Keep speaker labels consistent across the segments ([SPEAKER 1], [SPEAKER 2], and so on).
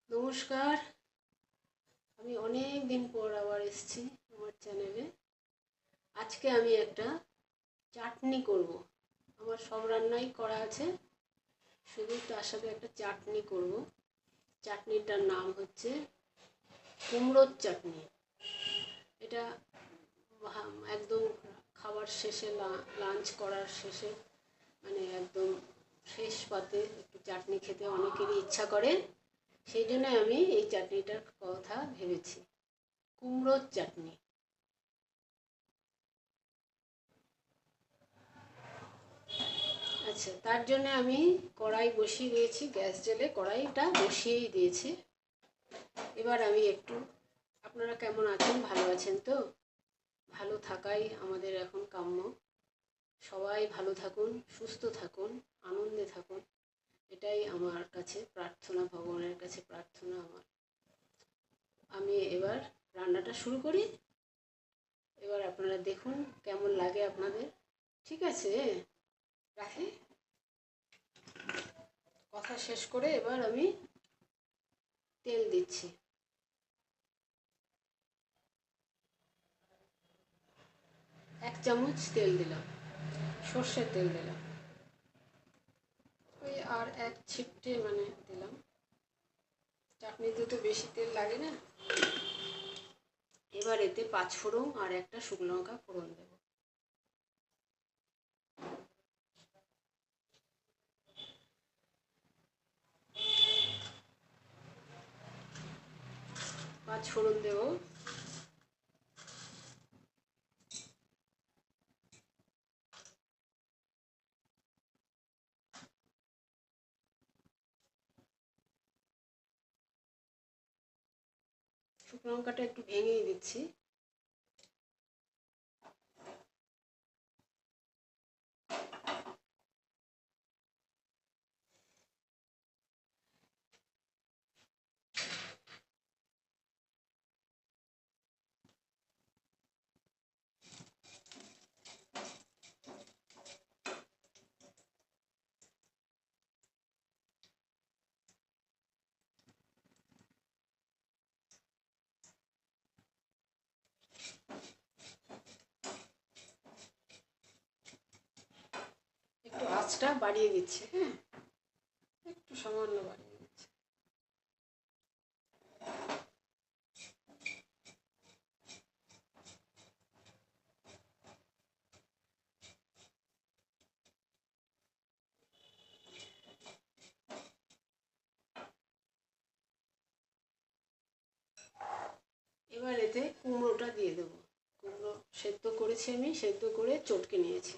[SPEAKER 1] নমস্কার। আমি অনেক দিন পর আবার এসেছি আমার চ্যানেলে। আজকে আমি একটা চাটনি করব। আমার সব রান্নাই করা আছে, শুধু তার সাথে একটা চাটনি করব। চাটনিটার নাম হচ্ছে কুমড়োর চাটনি। এটা একদম খাবার শেষে, লাঞ্চ করার শেষে, মানে একদম শেষ পাতে একটু চাটনি খেতে অনেকেরই ইচ্ছা করে। সেই জন্য আমি এই চাটনিটার কথা ভেবেছি, কুমড়োর চাটনি। আচ্ছা, তার জন্য আমি কড়াই বসিয়ে দিয়েছি, গ্যাস জ্বেলে কড়াইটা বসিয়েই দিয়েছি। এবার আমি একটু, আপনারা কেমন আছেন? ভালো আছেন তো? ভালো থাকাই আমাদের এখন কাম্য। সবাই ভালো থাকুন, সুস্থ থাকুন, আনন্দে থাকুন, এটাই আমার কাছে প্রার্থনা, ভগবানের কাছে প্রার্থনা আমার। আমি এবার রান্নাটা শুরু করি। এবার আপনারা দেখুন কেমন লাগে আপনাদের। ঠিক আছে, রাখি। কথা শেষ করে এবার আমি তেল দিচ্ছি। 1 চামচ তেল দিলাম, সর্ষের তেল দিলাম। ওই আর 1 ছিটে দিলাম। চাটনিতে তো বেশি তেল লাগে না। এবার এতে 5 ফোড়ন আর একটা শুকনো লঙ্কা ফোড়ন দেব। পাঁচ ফোড়ন দেব। শুকনো লঙ্কাটা একটু ভেঙেই দিচ্ছি। একটু আঁচটা বাড়িয়ে দিচ্ছি, হ্যাঁ, একটু সামান্য বাড়িয়ে দিচ্ছি। এবার এতে কুমড়োটা দিয়ে দেবো। কুমড়ো সেদ্ধ করেছি, আমি সেদ্ধ করে চটকে নিয়েছি।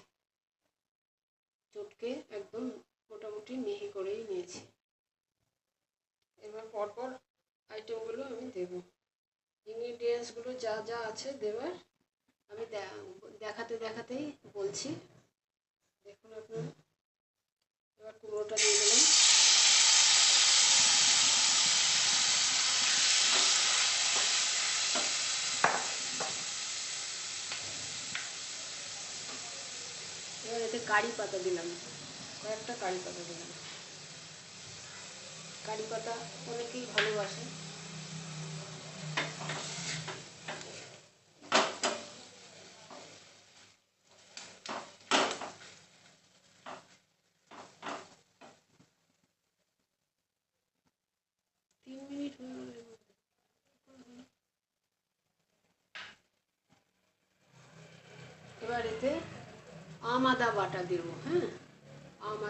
[SPEAKER 1] চটকে একদম মোটামুটি মিহি করেই নিয়েছি। এবার পরপর আইটেমগুলো আমি দেবো। ইনগ্রিডিয়েন্টসগুলো যা যা আছে দেবার আমি দেখাতে দেখাতেই বলছি, দেখুন আপনারা। এবার কুমড়োটা দিয়ে দিলাম। এবার এতে কারি পাতা দিলাম, কয়েকটা কারি পাতা দিলাম। কারি পাতা অনেকেই ভালোবাসে। এবার এতে আদা বাটা দেব, হ্যাঁ।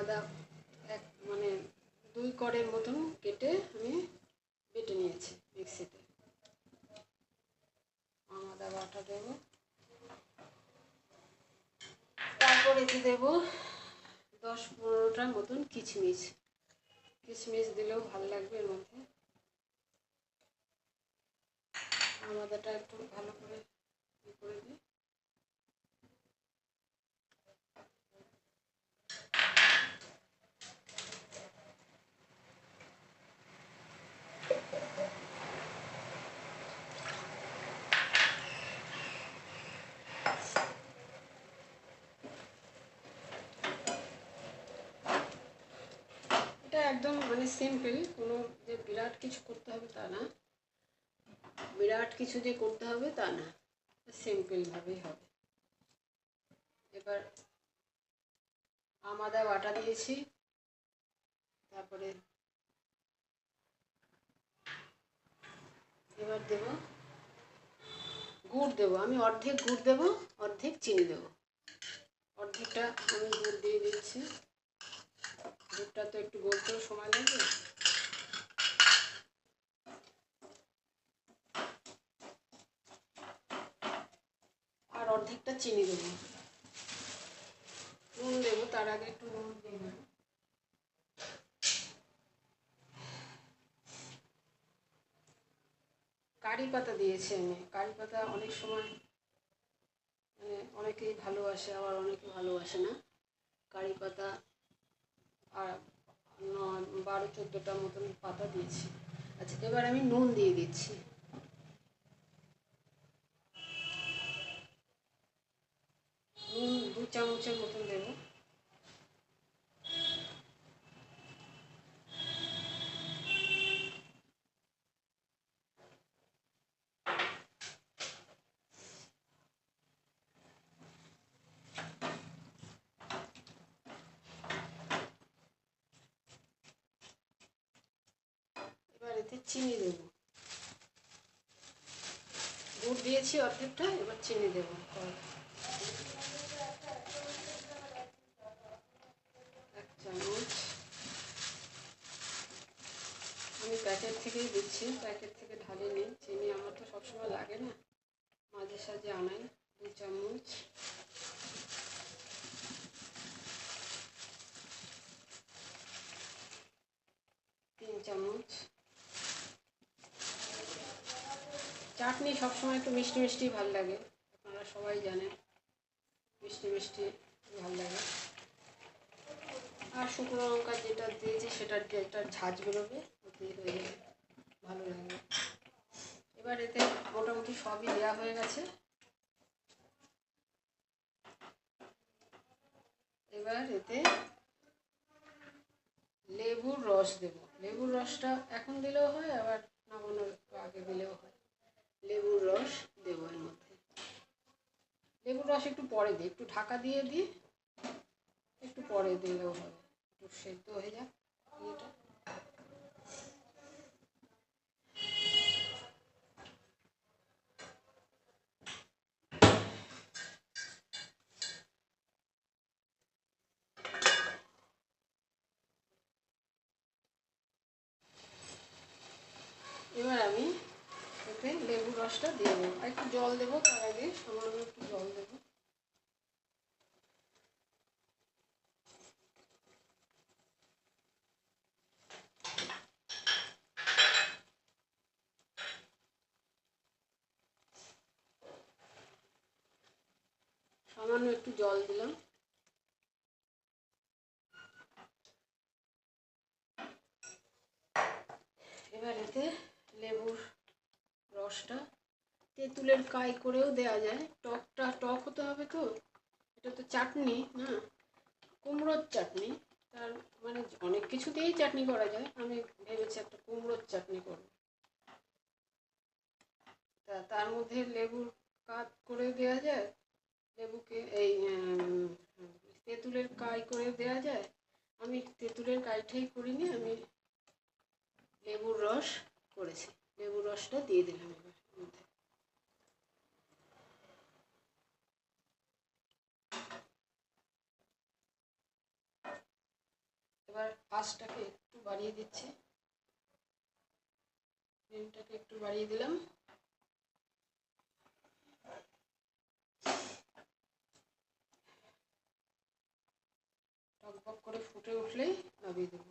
[SPEAKER 1] আদা এক 2 কড়ের মতন কেটে আমি বেটে নিয়েছি মিক্সিতে। আদা বাটা দেব। তারপর এতে দেব 10-15টার মতন কিশমিশ। কিশমিশ দিলেও ভালো লাগবে এর মধ্যে। আদাটা একটু ভালো করে করে দিই। এটা একদম মানে সিম্পল, কোনো যে বিরাট কিছু করতে হবে তা না, বিরাট কিছু যে করতে হবে তা না, সিম্পলভাবেই হবে। এবার আদা বাটা দিয়েছি, তারপরে এবার দেব গুড়, দেবো আমি অর্ধেক গুড় দেবো, অর্ধেক চিনি দেবো। অর্ধেকটা আমি গুড় দিয়ে দিচ্ছি, গুড়টা তো একটু গলতেও সময় লাগবে। আর অর্ধেকটা চিনি দেবো। নুন দেবো, তার আগে একটু নুন দিয়ে দেবো। কারি পাতা দিয়েছি আমি। কারি পাতা অনেক সময় মানে অনেকেই ভালোবাসে, আবার অনেকে ভালোবাসে না। কারি পাতা আর 12-14টা মতন পাতা দিয়েছি। আচ্ছা, এবার আমি নুন দিয়ে দিচ্ছি। নুন 2 চামচের মতন দেবো। এবার এতে চিনি দেবো। গুড় দিয়েছি অর্ধেকটা, এবার চিনি দেবো 1 চামচ। আমি প্যাকেট থেকেই দিচ্ছি, প্যাকেট থেকে ঢালিনি। চিনি আমার তো সবসময় লাগে না, মাঝে সাঝে আনাই। 2 চামচ। 3 চামচ। চাটনি সবসময় একটু মিষ্টি মিষ্টি ভালো লাগে, আপনারা সবাই জানেন মিষ্টি মিষ্টি ভালো লাগে। আর শুকনো লঙ্কা যেটা দিয়েছি সেটার যেটা ঝাঁঝ বেরোবে ওতেই হয়ে যাবে, ভালো লাগবে। এবার এতে মোটামুটি সবই দেওয়া হয়ে গেছে। এবার এতে লেবুর রস দেব। লেবুর রসটা এখন দিলেও হয়, আবার নামানোর আগে দিলেও হয়। লেবুর রস দেবো এর মধ্যে। লেবুর রস একটু পরে দিই, একটু ঢাকা দিয়ে দিই, একটু পরে দিলেও হবে, একটু সেদ্ধ হয়ে যাক ইয়েটা। এবার আমি এতে লেবুর রসটা দিয়ে দেবো, আর একটু জল দেবো, তার আগে সামান্য একটু জল দেবো। সামান্য একটু জল দিলাম। এবার এতে লেবুর রসটা তেঁতুলের কাই করেও দেওয়া যায়। টকটা টক হতে হবে তো, এটা তো চাটনি না, কুমড়োর চাটনি। তার মানে অনেক কিছু দিয়েই চাটনি করা যায়, আমি ভেবেছি একটা কুমড়োর চাটনি করব। তার মধ্যে লেবুর কাট করে দেওয়া যায়, লেবুকে এই তেঁতুলের কাই করে দেওয়া যায়। আমি তেঁতুলের কাইটাই করিনি, আমি লেবুর রস করেছি। লেবুর রসটা দিয়ে দিলাম এবার মধ্যে। এবার আঁচটাকে একটু বাড়িয়ে দিচ্ছি, ফ্লেমটাকে একটু বাড়িয়ে দিলাম। টকবক করে ফুটে উঠলেই নামিয়ে দেবো।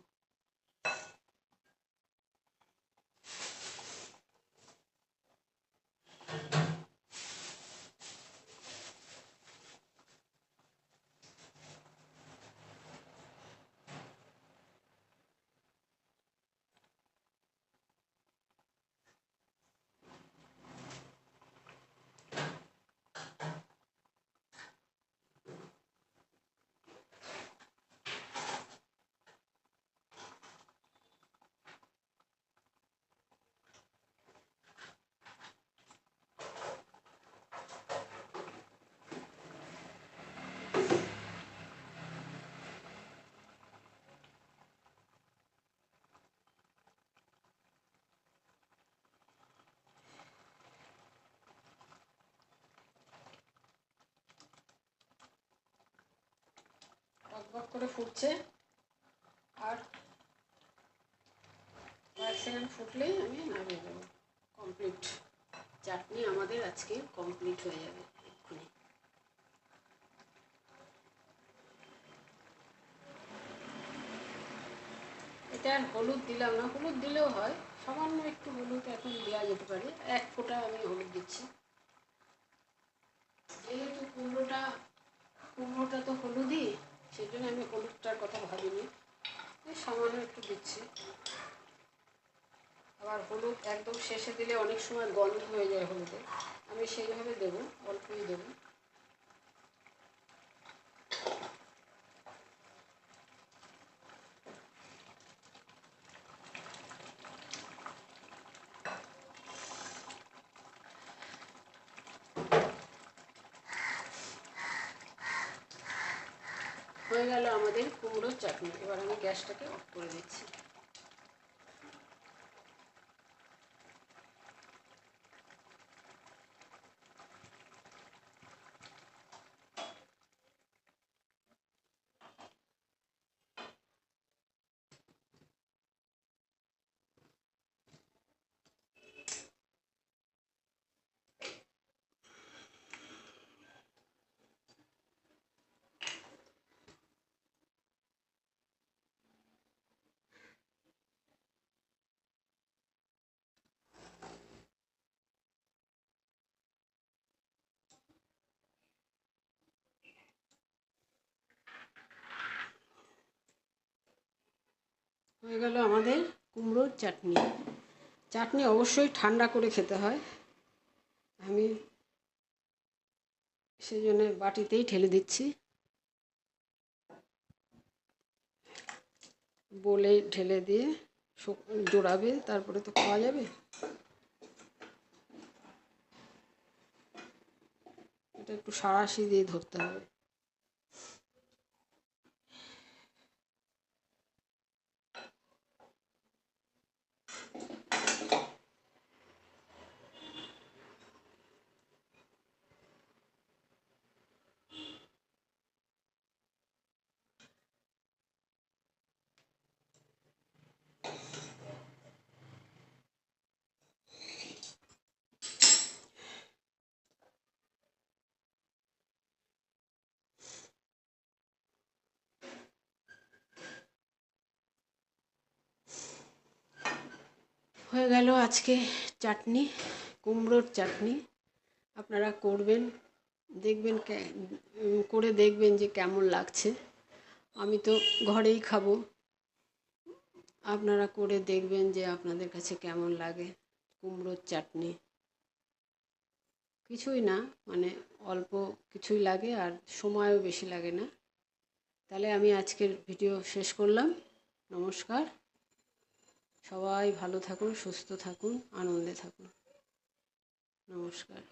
[SPEAKER 1] টকবক করে ফুটছে, আর কয়েক সেকেন্ড ফুটলেই আমি নামিয়ে দেবো। কমপ্লিট, চাটনি আমাদের আজকে কমপ্লিট হয়ে যাবে এক্ষুনি। এটা আর হলুদ দিলাম না, হলুদ দিলেও হয়, সামান্য একটু হলুদ এখন দেওয়া যেতে পারে, 1 ফোঁটা আমি হলুদ দিচ্ছি। যেহেতু কুমড়োটা তো হলুদই, সেই জন্য আমি হলুদটার কথা ভাবিনি, সামান্য একটু দিচ্ছি। আবার হলুদ একদম শেষে দিলে অনেক সময় গন্ধ হয়ে যায় হলুদে, আমি সেইভাবে দেবো, অল্পই দেবো। হয়ে গেল আমাদের কুমড়োর চাটনি। এবার আমি গ্যাসটাকে অফ করে দিচ্ছি। হয়ে গেল আমাদের কুমড়োর চাটনি। চাটনি অবশ্যই ঠান্ডা করে খেতে হয়, আমি সেই জন্য বাটিতেই ঢেলে দিচ্ছি, বলে ঢেলে দিয়ে জোড়াবে, তারপরে তো খাওয়া যাবে। এটা একটু সাঁড়াশি দিয়ে ধরতে হবে। হয়ে গেল আজকে চাটনি, কুমড়োর চাটনি। আপনারা করবেন, দেখবেন, করে দেখবেন যে কেমন লাগছে। আমি তো ঘরেই খাবো, আপনারা করে দেখবেন যে আপনাদের কাছে কেমন লাগে কুমড়োর চাটনি। কিছুই না, মানে অল্প কিছুই লাগে, আর সময়ও বেশি লাগে না। তাহলে আমি আজকের ভিডিও শেষ করলাম। নমস্কার, সবাই ভালো থাকুন, সুস্থ থাকুন, আনন্দে থাকুন। নমস্কার।